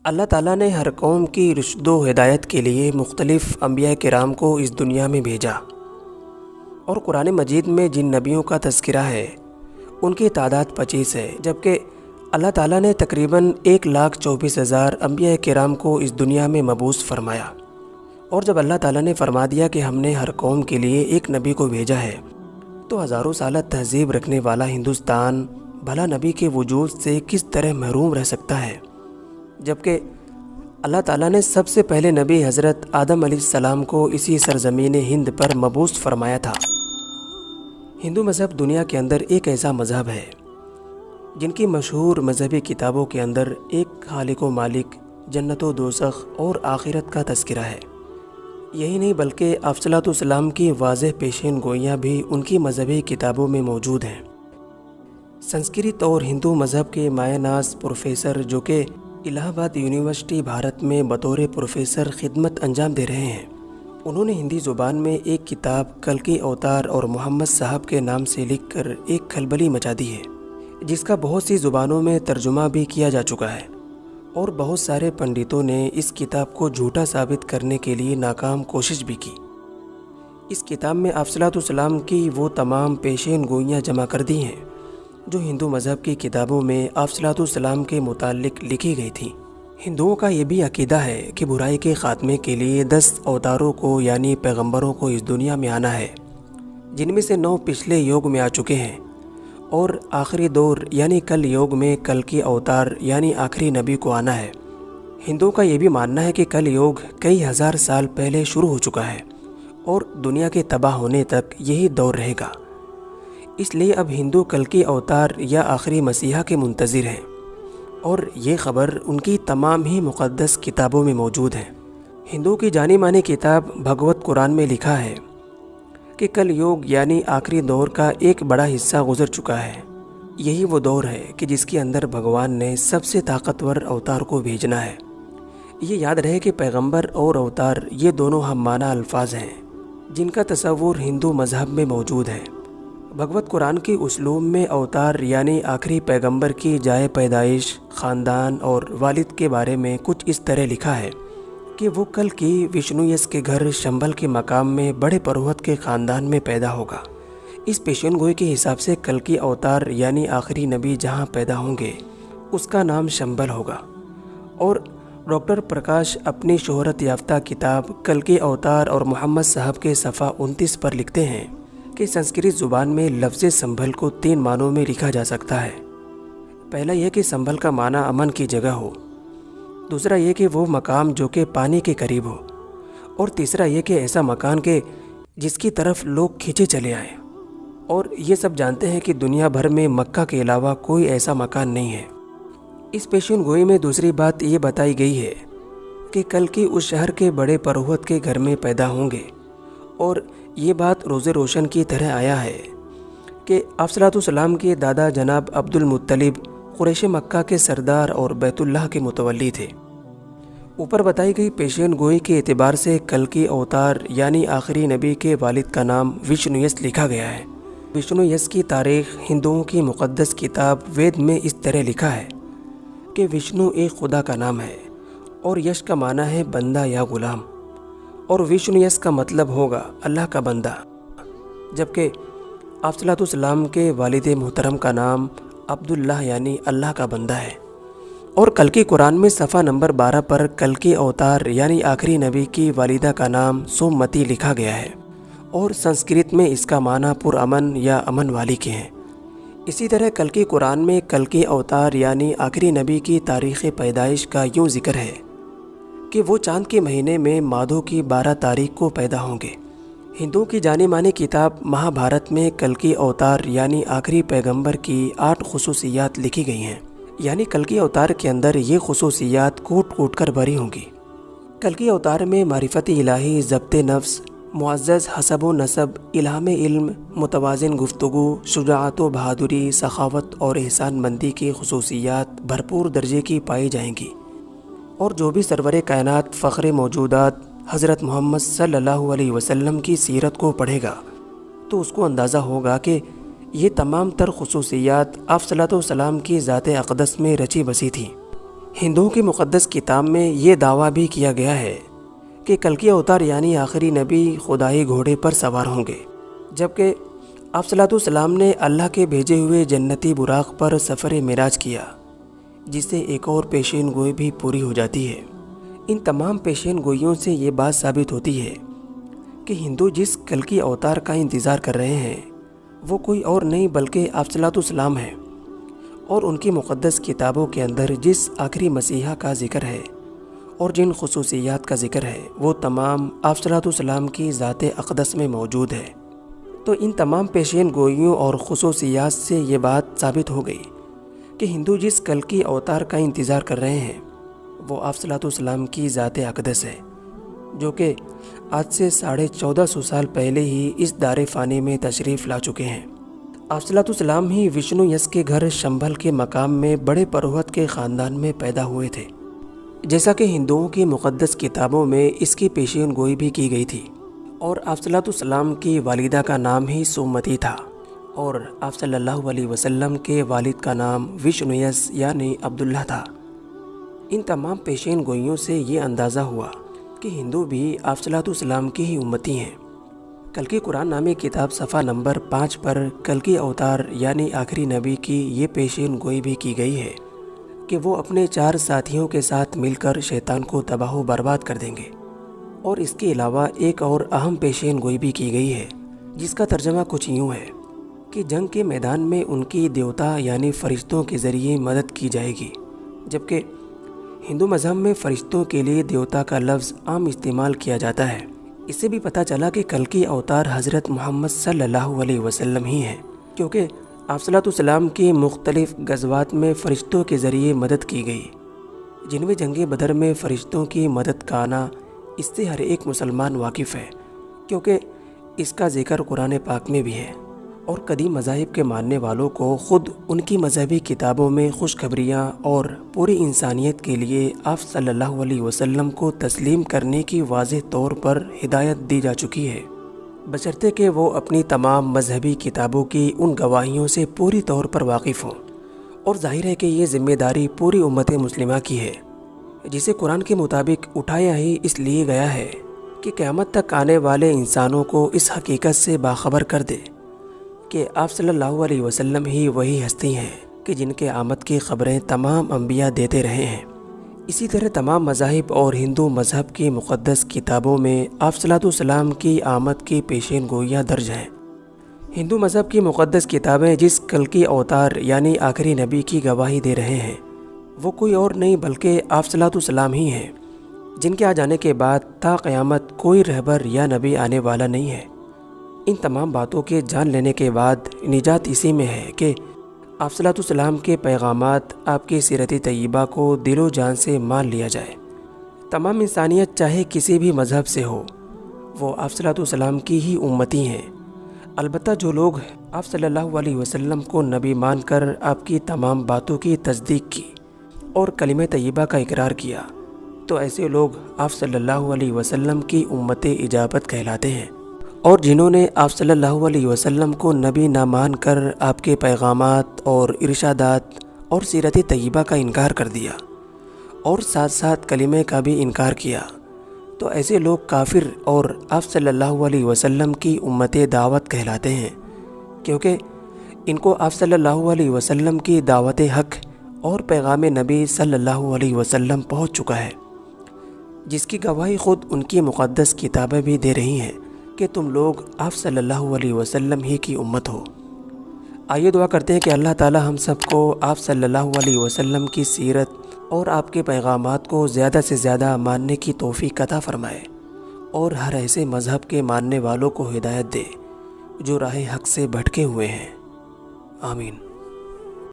اللہ تعالیٰ نے ہر قوم کی رشد و ہدایت کے لیے مختلف انبیاء کرام کو اس دنیا میں بھیجا، اور قرآن مجید میں جن نبیوں کا تذکرہ ہے ان کی تعداد 25 ہے، جبکہ اللہ تعالیٰ نے تقریباً 1,24,000 انبیاء کرام کو اس دنیا میں مبعوث فرمایا۔ اور جب اللہ تعالیٰ نے فرما دیا کہ ہم نے ہر قوم کے لیے ایک نبی کو بھیجا ہے، تو ہزاروں سالہ تہذیب رکھنے والا ہندوستان بھلا نبی کے وجود سے کس طرح محروم رہ سکتا ہے، جبکہ اللہ تعالیٰ نے سب سے پہلے نبی حضرت آدم علیہ السلام کو اسی سرزمین ہند پر مبعوث فرمایا تھا۔ ہندو مذہب دنیا کے اندر ایک ایسا مذہب ہے جن کی مشہور مذہبی کتابوں کے اندر ایک خالق و مالک، جنت و دوزخ اور آخرت کا تذکرہ ہے۔ یہی نہیں بلکہ آپ صلی اللہ علیہ وسلم کی واضح پیشین گوئیاں بھی ان کی مذہبی کتابوں میں موجود ہیں۔ سنسکرت اور ہندو مذہب کے مایہ ناز پروفیسر، جو کہ الہ آباد یونیورسٹی بھارت میں بطور پروفیسر خدمت انجام دے رہے ہیں، انہوں نے ہندی زبان میں ایک کتاب کلکی اوتار اور محمد صاحب کے نام سے لکھ کر ایک کھلبلی مچا دی ہے، جس کا بہت سی زبانوں میں ترجمہ بھی کیا جا چکا ہے، اور بہت سارے پنڈتوں نے اس کتاب کو جھوٹا ثابت کرنے کے لیے ناکام کوشش بھی کی۔ اس کتاب میں آپ صلی اللہ علیہ وسلم کی وہ تمام پیشین گوئیاں جمع کر دی ہیں جو ہندو مذہب کی کتابوں میں آپ صلی اللہ علیہ وسلم کے متعلق لکھی گئی تھیں۔ ہندوؤں کا یہ بھی عقیدہ ہے کہ برائی کے خاتمے کے لیے 10 اوتاروں کو یعنی پیغمبروں کو اس دنیا میں آنا ہے، جن میں سے 9 پچھلے یوگ میں آ چکے ہیں، اور آخری دور یعنی کل یوگ میں کل کی اوتار یعنی آخری نبی کو آنا ہے۔ ہندوؤں کا یہ بھی ماننا ہے کہ کل یوگ کئی ہزار سال پہلے شروع ہو چکا ہے اور دنیا کے تباہ ہونے تک یہی دور رہے گا، اس لیے اب ہندو کل کی اوتار یا آخری مسیحا کے منتظر ہیں، اور یہ خبر ان کی تمام ہی مقدس کتابوں میں موجود ہے۔ ہندو کی جانی مانی کتاب بھگوت قرآن میں لکھا ہے کہ کل یوگ یعنی آخری دور کا ایک بڑا حصہ گزر چکا ہے۔ یہی وہ دور ہے کہ جس کے اندر بھگوان نے سب سے طاقتور اوتار کو بھیجنا ہے۔ یہ یاد رہے کہ پیغمبر اور اوتار یہ دونوں ہم معنی الفاظ ہیں جن کا تصور ہندو مذہب میں موجود ہے۔ بھگوت قرآن کی اسلوب میں اوتار یعنی آخری پیغمبر کی جائے پیدائش، خاندان اور والد کے بارے میں کچھ اس طرح لکھا ہے کہ وہ کل کی وشنو یس کے گھر شمبل کے مقام میں بڑے پروہت کے خاندان میں پیدا ہوگا۔ اس پیشین گوئی کے حساب سے کل کی اوتار یعنی آخری نبی جہاں پیدا ہوں گے اس کا نام شمبل ہوگا۔ اور ڈاکٹر پرکاش اپنی شہرت یافتہ کتاب کل کی اوتار اور محمد صاحب کے صفحہ 29 پر لکھتے ہیں کہ سنسکرت زبان میں لفظ سنبھل کو 3 معنوں میں لکھا جا سکتا ہے۔ پہلا یہ کہ سنبھل کا معنی امن کی جگہ ہو، دوسرا یہ کہ وہ مقام جو کہ پانی کے قریب ہو، اور تیسرا یہ کہ ایسا مکان کہ جس کی طرف لوگ کھینچے چلے آئیں۔ اور یہ سب جانتے ہیں کہ دنیا بھر میں مکہ کے علاوہ کوئی ایسا مکان نہیں ہے۔ اس پیشین گوئی میں دوسری بات یہ بتائی گئی ہے کہ کل کی اس شہر کے بڑے پروہت کے گھر میں پیدا ہوں گے، اور یہ بات روز روشن کی طرح آیا ہے کہ آپ صلی اللہ علیہ وسلم کے دادا جناب عبد المطلب قریش مکہ کے سردار اور بیت اللہ کے متولی تھے۔ اوپر بتائی گئی پیشین گوئی کے اعتبار سے کل کی اوتار یعنی آخری نبی کے والد کا نام وشنو یس لکھا گیا ہے۔ وشنو یس کی تاریخ ہندوؤں کی مقدس کتاب وید میں اس طرح لکھا ہے کہ وشنو ایک خدا کا نام ہے، اور یش کا معنی ہے بندہ یا غلام، اور وشنو یس کا مطلب ہوگا اللہ کا بندہ، جبکہ آپ صلی اللہ علیہ وسلم کے والد محترم کا نام عبداللہ یعنی اللہ کا بندہ ہے۔ اور کل کی قرآن میں صفحہ نمبر 12 پر کل کی اوتار یعنی آخری نبی کی والدہ کا نام سومتی لکھا گیا ہے، اور سنسکرت میں اس کا معنی پرامن یا امن والی کے ہیں۔ اسی طرح کل کی قرآن میں کل کی اوتار یعنی آخری نبی کی تاریخ پیدائش کا یوں ذکر ہے کہ وہ چاند کے مہینے میں مادھو کی 12 تاریخ کو پیدا ہوں گے۔ ہندوؤں کی جانی مانی کتاب مہا بھارت میں کل کی اوتار یعنی آخری پیغمبر کی 8 خصوصیات لکھی گئی ہیں، یعنی کل کی اوتار کے اندر یہ خصوصیات کوٹ کوٹ کر بھری ہوں گی۔ کل کی اوتار میں معرفت الہی، ضبط نفس، معزز حسب و نسب، الہام علم، متوازن گفتگو، شجاعت و بہادری، سخاوت اور احسان مندی کی خصوصیات بھرپور درجے کی پائی جائیں گی۔ اور جو بھی سرور کائنات فخر موجودات حضرت محمد صلی اللہ علیہ وسلم کی سیرت کو پڑھے گا تو اس کو اندازہ ہوگا کہ یہ تمام تر خصوصیات آپ صلی اللہ علیہ وسلم کی ذات اقدس میں رچی بسی تھیں۔ ہندوؤں کی مقدس کتاب میں یہ دعویٰ بھی کیا گیا ہے کہ کلکی اوتار یعنی آخری نبی خدائی گھوڑے پر سوار ہوں گے، جبکہ آپ صلی اللہ علیہ وسلم نے اللہ کے بھیجے ہوئے جنتی براق پر سفر معراج کیا، جس سے ایک اور پیشین گوئی بھی پوری ہو جاتی ہے۔ ان تمام پیشین گوئیوں سے یہ بات ثابت ہوتی ہے کہ ہندو جس کلکی اوتار کا انتظار کر رہے ہیں وہ کوئی اور نہیں بلکہ آپ صلی اللہ علیہ وسلم ہیں، اور ان کی مقدس کتابوں کے اندر جس آخری مسیحا کا ذکر ہے اور جن خصوصیات کا ذکر ہے وہ تمام آپ صلی اللہ علیہ وسلم کی ذات اقدس میں موجود ہے۔ تو ان تمام پیشین گوئیوں اور خصوصیات سے یہ بات ثابت ہو گئی کہ ہندو جس کلکی اوتار کا انتظار کر رہے ہیں وہ آپ صلی اللہ علیہ وسلم کی ذات اقدس ہے، جو کہ آج سے 1450 سال پہلے ہی اس دار فانی میں تشریف لا چکے ہیں۔ آپ صلی اللہ علیہ وسلم ہی وشنو یس کے گھر شمبھل کے مقام میں بڑے پروہت کے خاندان میں پیدا ہوئے تھے، جیسا کہ ہندوؤں کی مقدس کتابوں میں اس کی پیشین گوئی بھی کی گئی تھی، اور آپ صلی اللہ علیہ وسلم کی والدہ کا نام ہی سومتی تھا، اور آپ صلی اللہ علیہ وسلم کے والد کا نام وشنو یس یعنی عبداللہ تھا۔ ان تمام پیشین گوئیوں سے یہ اندازہ ہوا کہ ہندو بھی آپ صلی اللہ علیہ وسلم کی ہی امتی ہیں۔ کلکی قرآن نامی کتاب صفحہ نمبر 5 پر کلکی اوتار یعنی آخری نبی کی یہ پیشین گوئی بھی کی گئی ہے کہ وہ اپنے 4 ساتھیوں کے ساتھ مل کر شیطان کو تباہ و برباد کر دیں گے، اور اس کے علاوہ ایک اور اہم پیشین گوئی بھی کی گئی ہے جس کا ترجمہ کچھ یوں ہے کہ جنگ کے میدان میں ان کی دیوتا یعنی فرشتوں کے ذریعے مدد کی جائے گی، جبکہ ہندو مذہب میں فرشتوں کے لیے دیوتا کا لفظ عام استعمال کیا جاتا ہے۔ اس سے بھی پتہ چلا کہ کلکی اوتار حضرت محمد صلی اللہ علیہ وسلم ہی ہیں، کیونکہ آپ صلی اللہ علیہ وسلم کی مختلف غزوات میں فرشتوں کے ذریعے مدد کی گئی، جن میں جنگ بدر میں فرشتوں کی مدد کا آنا، اس سے ہر ایک مسلمان واقف ہے، کیونکہ اس کا ذکر قرآن پاک میں بھی ہے، اور قدیم مذاہب کے ماننے والوں کو خود ان کی مذہبی کتابوں میں خوشخبریاں اور پوری انسانیت کے لیے آپ صلی اللہ علیہ وسلم کو تسلیم کرنے کی واضح طور پر ہدایت دی جا چکی ہے، بشرطے کہ وہ اپنی تمام مذہبی کتابوں کی ان گواہیوں سے پوری طور پر واقف ہوں۔ اور ظاہر ہے کہ یہ ذمہ داری پوری امت مسلمہ کی ہے، جسے قرآن کے مطابق اٹھایا ہی اس لیے گیا ہے کہ قیامت تک آنے والے انسانوں کو اس حقیقت سے باخبر کر دے کہ آپ صلی اللہ علیہ وسلم ہی وہی ہستی ہیں کہ جن کے آمد کی خبریں تمام انبیاء دیتے رہے ہیں۔ اسی طرح تمام مذاہب اور ہندو مذہب کی مقدس کتابوں میں آپ صلی اللہ علیہ وسلم کی آمد کی پیشین گوئیاں درج ہیں۔ ہندو مذہب کی مقدس کتابیں جس کلکی اوتار یعنی آخری نبی کی گواہی دے رہے ہیں وہ کوئی اور نہیں بلکہ آپ صلی اللہ علیہ وسلم ہی ہیں، جن کے آ جانے کے بعد تا قیامت کوئی رہبر یا نبی آنے والا نہیں ہے۔ ان تمام باتوں کے جان لینے کے بعد نجات اسی میں ہے کہ آپ صلی اللہ علیہ وسلم کے پیغامات، آپ کی سیرت طیبہ کو دل و جان سے مان لیا جائے۔ تمام انسانیت چاہے کسی بھی مذہب سے ہو، وہ آپ صلی اللہ علیہ وسلم کی ہی امتی ہیں۔ البتہ جو لوگ آپ صلی اللہ علیہ وسلم کو نبی مان کر آپ کی تمام باتوں کی تصدیق کی اور کلمہ طیبہ کا اقرار کیا، تو ایسے لوگ آپ صلی اللہ علیہ وسلم کی امت اجابت کہلاتے ہیں، اور جنہوں نے آپ صلی اللہ علیہ وسلم کو نبی نہ مان کر آپ کے پیغامات اور ارشادات اور سیرت طیبہ کا انکار کر دیا اور ساتھ ساتھ کلمے کا بھی انکار کیا، تو ایسے لوگ کافر اور آپ صلی اللہ علیہ وسلم کی امت دعوت کہلاتے ہیں، کیونکہ ان کو آپ صلی اللہ علیہ وسلم کی دعوت حق اور پیغام نبی صلی اللہ علیہ وسلم پہنچ چکا ہے، جس کی گواہی خود ان کی مقدس کتابیں بھی دے رہی ہیں کہ تم لوگ آپ صلی اللہ علیہ وسلم ہی کی امت ہو۔ آئیے دعا کرتے ہیں کہ اللہ تعالی ہم سب کو آپ صلی اللہ علیہ وسلم کی سیرت اور آپ کے پیغامات کو زیادہ سے زیادہ ماننے کی توفیق عطا فرمائے، اور ہر ایسے مذہب کے ماننے والوں کو ہدایت دے جو راہ حق سے بھٹکے ہوئے ہیں۔ آمین۔